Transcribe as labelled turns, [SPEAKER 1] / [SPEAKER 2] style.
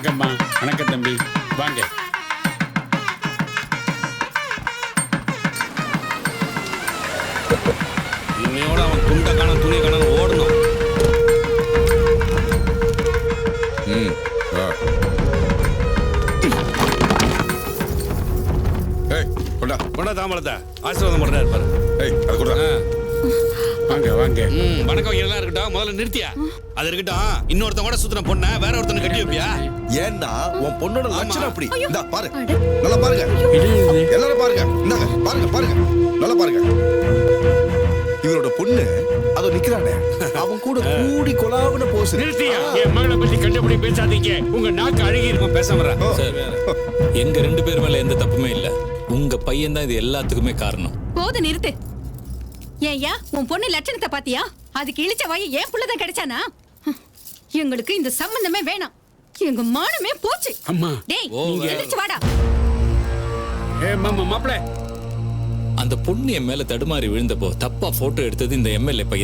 [SPEAKER 1] வணக்கம்மா. வணக்கம் தம்பி. வாங்க.
[SPEAKER 2] இன்னையோட அவன் துண்டை காண துணியை காண ஓடணும்.
[SPEAKER 3] வா. ஏய் கொண்டா.
[SPEAKER 2] கொண்டா தாம்பளத்தை ஆசீர்வாதம் பண்றா இருப்பாரு.
[SPEAKER 3] ஏய் அது கொண்டா.
[SPEAKER 1] வாங்க வாங்க.
[SPEAKER 2] வணக்கம் எல்லாம் இருக்கட்டும். முதல்ல நிறுத்தியா அது இருக்கட்டும். இன்னொருத்தன் கூட சுத்தின பொண்ண வேற ஒருத்தனை கட்டி வைப்பியா?
[SPEAKER 4] ஏன்னா உன் பொண்ணோட லட்சணம் அப்படி. இந்தா பாரு,
[SPEAKER 5] அட.
[SPEAKER 4] நல்லா பாருங்க, எல்லாரும் பாருங்க. இந்தாங்க பாருங்க பாருங்க, நல்லா பாருங்க. இவரோட பொண்ணு அதோ நிக்கிறானே, அவன் கூட கூடி கொலாவுன போஸ்.
[SPEAKER 1] நிறுத்தியா? என் மகளை பத்தி கண்டபடி பேசாதீங்க. உங்க நாக்கு அழுகி இருக்கும்.
[SPEAKER 2] பேசாம இரு.
[SPEAKER 6] சார் எங்க 2 பேர் மேல எந்த தப்புமே இல்ல. உங்க பையன் தான் இது எல்லாத்துக்குமே காரணம்.
[SPEAKER 5] போது நிறுத்து. ஏய்யா, உன் பொண்ணு லட்சணத்தை பாத்தியா? அதுக்கு இழிச்ச வாய் ஏன் புள்ளதான் கிடைச்சானா? எங்களுக்கு இந்த சம்பந்தமே வேணாம். எங்க மானமே போச்சு.
[SPEAKER 1] அம்மா.
[SPEAKER 5] டேய், எந்திரிச்சு வாடா.
[SPEAKER 1] மாப்பிள்ள.
[SPEAKER 6] அந்த பொண்ணு என் மேல தடுமாறி விழுந்தப்போ தப்பா போட்டோ எடுத்தது இந்த எம்எல்ஏ பையன்.